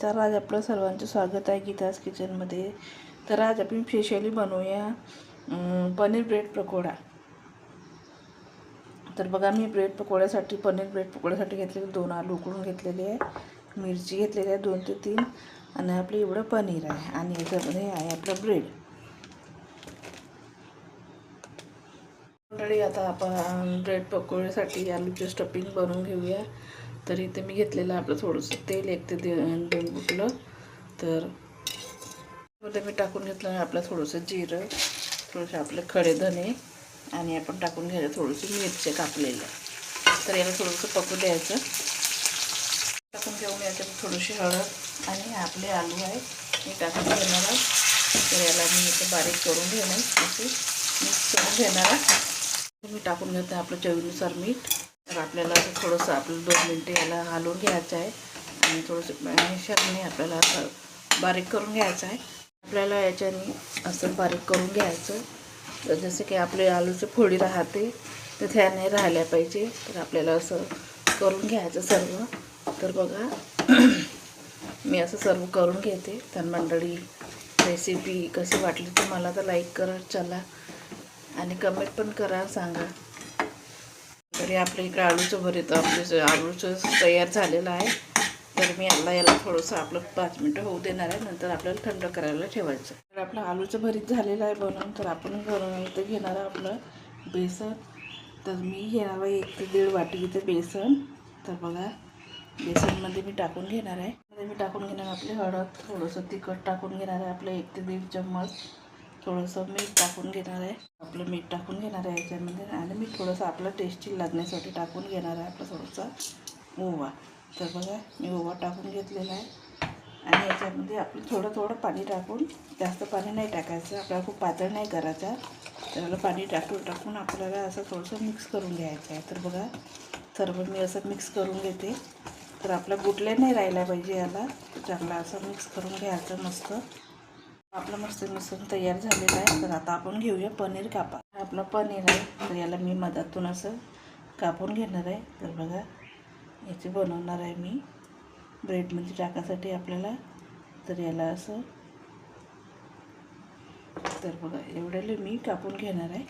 नमस्कार. आज आपलं सर्वांचं स्वागत आहे गीताज किचनमध्ये. तर आज आपण स्पेशली बनवूया पनीर ब्रेड पकोडा. तर बघा, मी पनीर ब्रेड पकोड्यासाठी घेतलेले 2 आलू उकडून घेतलेले आहे, मिरची घेतलेली आहे 2 ते 3, आणि आपलं एवढं पनीर आहे, आणि याच्यामध्ये आहे आपलं ब्रेड. मंडळी, आता आपण ब्रेड पकोड्यासाठी आलूचे स्टफिंग बनवून घेऊया. तर इथे मी घेतलेलं आपलं थोडंसं तेल, 1 ते 2 बुटलं. तर मध्ये मी टाकून घेतलं आहे आपलं थोडंसं जिरं, थोडेसे आपले खडे धने, आणि आपण टाकून घ्यायचं थोडीशी मिरची कापलेल्या. तर याला थोडंसं पकू द्यायचं. टाकून घेऊन याच्यात थोडीशी हळद आणि आपले आलू आहे मी टाकून घेणार आहे. तर याला मी इथे बारीक करून घेणार, असे मिक्स करून घेणार आहे. मी टाकून घेते आपलं चवीनुसार मीठ. तर आपल्याला थोडंसं आपलं 2 मिनटं याला हलवून घ्यायचं आहे, आणि थोडंसं मॅशरने आपल्याला असं बारीक करून घ्यायचं आहे. आपल्याला याच्याने असं बारीक करून घ्यायचं. तर जसं की आपले आलूची फोडी राहते तर त्या नाही राहिल्या पाहिजे. तर आपल्याला असं करून घ्यायचं सर्व. तर बघा, मी असं सर्व करून घेते. तर मंडळी, रेसिपी कशी वाटली तर मला तर लाईक करा, चला, आणि कमेंट पण करा, सांगा. तरी आपल्या इकडे आलूचं भरीत आपलं आलूचं तयार झालेलं आहे. तर मी याला थोडंसं आपलं 5 मिनटं होऊ देणार आहे, नंतर आपल्याला थंड करायला ठेवायचं. तर आपलं आलूचं भरीत झालेलं आहे बनवून. तर आपण इथं घेणार आहे आपलं बेसन. तर मी घेणार आहे 1 ते 1.5 वाटी इथे बेसन. तर बघा, बेसनमध्ये मी टाकून घेणार आहे. आपली हळद, थोडंसं तिखट टाकून घेणार आहे, आपलं 1 ते 1.5 चम्मच. थोडंसं मीठ टाकून घेणार आहे, आपलं मीठ टाकून घेणार आहे याच्यामध्ये, आणि मी थोडंसं आपलं टेस्टी लागण्यासाठी टाकून घेणार आहे आपलं थोडंसं ओवा. तर बघा, मी ओवा टाकून घेतलेला आहे, आणि याच्यामध्ये आपण थोडं पाणी टाकून, जास्त पाणी नाही टाकायचं, आपल्याला खूप पातळ नाही करायचा. तर पाणी टाकून आपल्याला असं थोडंसं मिक्स करून घ्यायचं आहे. तर बघा, सर्व मी असं मिक्स करून घेते. तर आपला गुटल्या नाही राहिला पाहिजे याला. चांगला असं मिक्स करून घ्यायचं मस्त. आपलं मस्त मिश्रण तयार झालेलं आहे. तर आता आपण घेऊया पनीर कापा. आपलं पनीर आहे, तर याला मी मधातून असं कापून घेणार आहे. तर बघा, याचे बनवणार आहे मी ब्रेडमध्ये टाकासाठी आपल्याला. तर याला असं, तर बघा, एवढ्याला मी कापून घेणार आहे.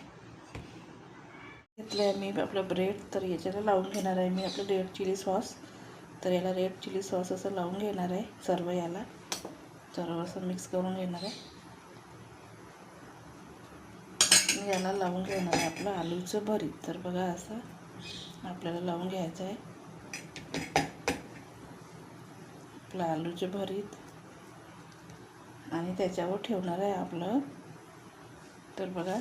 घेतलं आहे मी आपलं ब्रेड. तर याच्याला लावून घेणार आहे मी आपलं रेड चिली सॉस. तर याला रेड चिली सॉस असं लावून घेणार आहे सर्व याला. सर्व असं मिक्स करून घेणार आहे. मी याला लावून घेणार आहे आपलं आलूचं भरीत. तर बघा, असं आपल्याला लावून घ्यायचं आहे आपलं आलूचं भरीत, आणि त्याच्यावर ठेवणार आहे आपलं. तर बघा,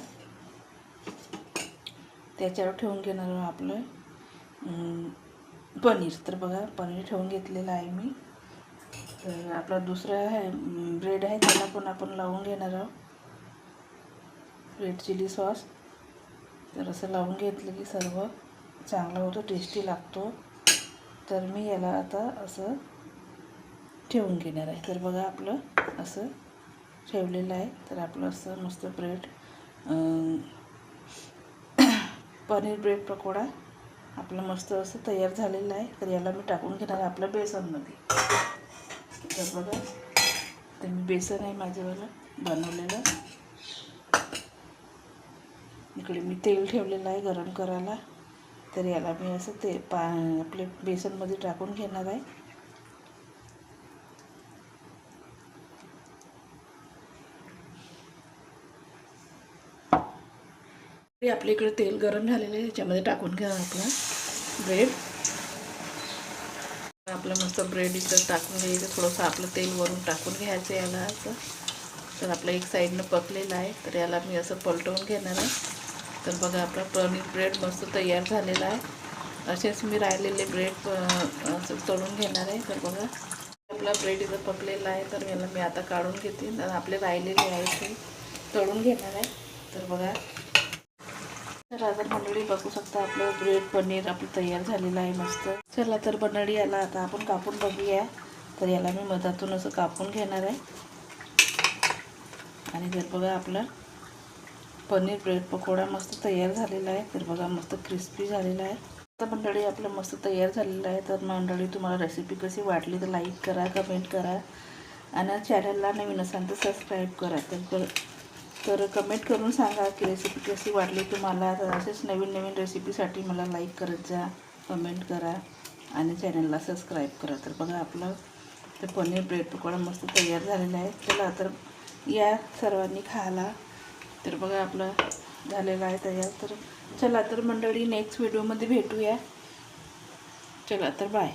त्याच्यावर ठेवून घेणार आहे आपलं पनीर. तर बघा, पनीर ठेवून घेतलेलं आहे मी. तर आपला दुसरा आहे ब्रेड आहे, त्याला पण आपण लावून घेणार आहोत रेड चिली सॉस. तर असं लावून घेतलं की सर्व चांगलं होतं, टेस्टी लागतो. तर मी याला आता असं ठेवून घेणार आहे. तर बघा, आपलं असं ठेवलेलं आहे. तर आपलं असं मस्त ब्रेड पनीर ब्रेड पकोडा आपलं मस्त असं तयार झालेलं आहे. तर याला मी टाकून घेणार आहे आपल्या बेसनमध्ये. तर बघा, तर मी बेसन आहे माझ्यावालं बनवलेलं. इकडे मी तेल ठेवलेलं आहे गरम करायला. तर याला मी असं आपले बेसनमध्ये टाकून घेणार आहे. आपल्या इकडे तेल गरम झालेलं आहे, ह्याच्यामध्ये टाकून घ्या आपला ब्रेड. आपलं मस्त ब्रेड इथं टाकून घ्यायचं. थोडंसं आपलं तेल वरून टाकून घ्यायचं याला असं. तर आपलं एक साईडनं पकलेलं आहे, तर याला मी असं पलटवून घेणार आहे. तर बघा, आपला पनीर ब्रेड मस्त तयार झालेला आहे. असेच मी राहिलेले ब्रेड असं तळून घेणार आहे. तर बघा, आपला ब्रेड इथं पकलेला आहे. तर याला मी आता काढून घेते, आणि आपले राहिलेले आहे ते तळून घेणार आहे. तर बघा, तर आता मंडळी बघू शकता, आपलं ब्रेड पनीर आपलं तयार झालेलं आहे मस्त. चला, तर मंडळी, याला आता आपण कापून बघूया. तर याला मी मधातून असं कापून घेणार आहे, आणि तर बघा, आपला पनीर ब्रेड पकोडा मस्त तयार झालेला आहे. तर बघा, मस्त क्रिस्पी झालेला आहे. आता मंडळी आपलं मस्त तयार झालेलं आहे. तर मंडळी तुम्हाला रेसिपी कशी वाटली तर लाईक करा, कमेंट करा आणि चॅनलला नवीन असाल तर सबस्क्राईब करा. तर कमेंट करून सांगा की रेसिपी कशी वाटली तुम्हाला. तर असेच नवीन नवीन रेसिपीसाठी मला लाईक करत जा, कमेंट करा आणि चॅनलला सबस्क्राईब करा. तर बघा आपलं ते पनीर ब्रेड पकोडा मस्त तयार झालेला आहे. चला तर या सर्वांनी खायला. तर बघा आपलं झालेलं आहे तयार. तर चला तर मंडळी नेक्स्ट व्हिडिओमध्ये भेटूया. चला तर बाय.